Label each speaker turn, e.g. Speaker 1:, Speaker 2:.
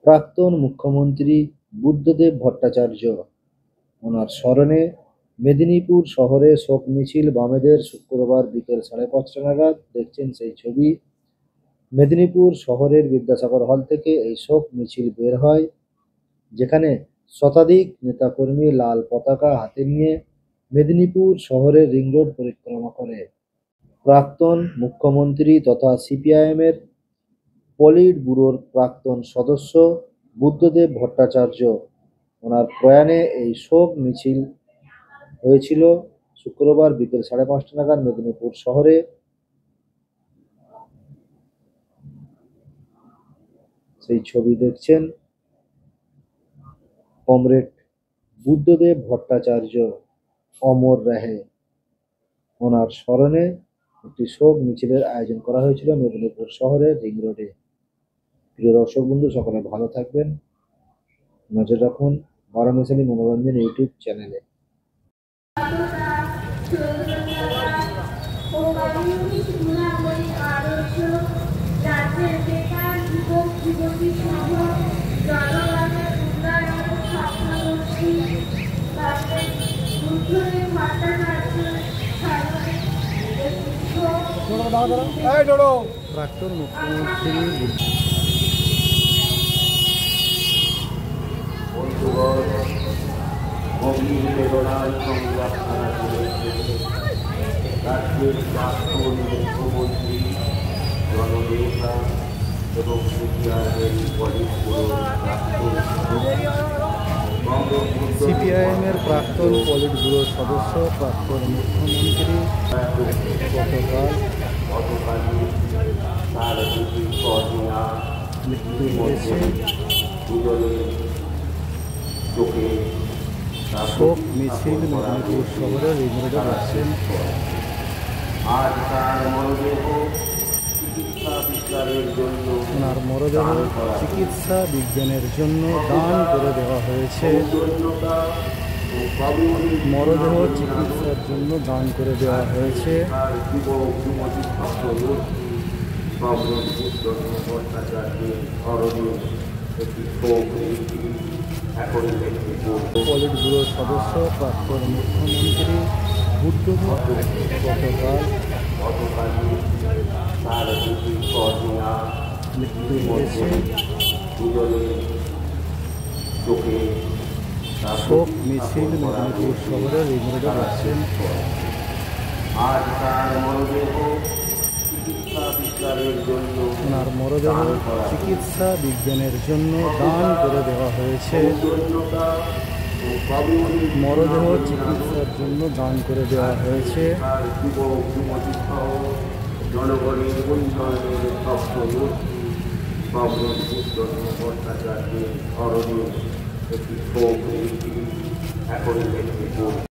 Speaker 1: প্রাক্তন মুখ্যমন্ত্রী বুদ্ধদেব ভট্টাচার্য, ওনার স্মরণে মেদিনীপুর শহরে শোক মিছিল বামেদের শুক্রবার বিকেল 5:30 নাগাদ। দেখছেন সেই ছবি। মেদিনীপুর শহরের বিদ্যাসাগর হল থেকে এই শোক মিছিল বের হয়, যেখানে শতাধিক নেতাকর্মী লাল পতাকা হাতে নিয়ে মেদিনীপুর শহরের রিং রোড পরিক্রমা করে। প্রাক্তন মুখ্যমন্ত্রী তথা সিপিআইএমের পলিট ব্যুরোর প্রাক্তন সদস্য বুদ্ধদেব ভট্টাচার্য, ওনার প্রয়াণে এই শোক মিছিল হয়েছিল শুক্রবার বিকেল 5:30 নাগাদ মেদিনীপুর শহরে। সেই ছবি দেখছেন। কমরেড বুদ্ধদেব ভট্টাচার্য অমর রহে, ওনার স্মরণে একটি শোক মিছিলের আয়োজন করা হয়েছিল মেদিনীপুর শহরের রিং রোডে। প্রিয় দর্শক বন্ধু, সকলে ভালো থাকবেন। নজর রাখুন বারাণসী মনোরঞ্জন ইউটিউব চ্যানেলে। প্রাক্তন মুখ্যমন্ত্রী
Speaker 2: গভীর বেদনায় সংবাদ ছাড়া করেছে রাজ্যের প্রাক্তন মুখ্যমন্ত্রী, জননেতা এবং
Speaker 1: সিপিআইএমের প্রাক্তন পলিট ব্যুরোর সদস্য, প্রাক্তন মুখ্যমন্ত্রী
Speaker 2: গতকালই তার দুটি কন্যা মৃত্যুর মধ্যে দুজনের চোখে
Speaker 1: শোক মিছিল মেদিনীপুর শহরের রিং রোডে যাচ্ছেন।
Speaker 2: আজ তার মরদেহ চিকিৎসা বিজ্ঞানের জন্য
Speaker 1: চিকিৎসা বিজ্ঞানের জন্য দান করে দেওয়া হয়েছে। মরদেহ চিকিৎসার জন্য দান করে দেওয়া হয়েছে। পলিট ব্যুরোর সদস্য, প্রাক্তন মুখ্যমন্ত্রী বুদ্ধদেব
Speaker 2: গতকালই তার দুটি কন্যা মৃত্যুর মধ্যে দুজনের চোখে
Speaker 1: শোক মিছিল মেদিনীপুর শহরের রিং রোডে যাচ্ছেন।
Speaker 2: আজ তার মরদেহ চিকিৎসা বিজ্ঞানের জন্য
Speaker 1: চিকিৎসা বিজ্ঞানের জন্য দান করে দেওয়া হয়েছে। মরদেহ চিকিৎসার জন্য দান করে দেওয়া হয়েছে।
Speaker 2: জনগণের উন্নয়নের ভট্টাচার্যের স্মরণে একটি শোক এখন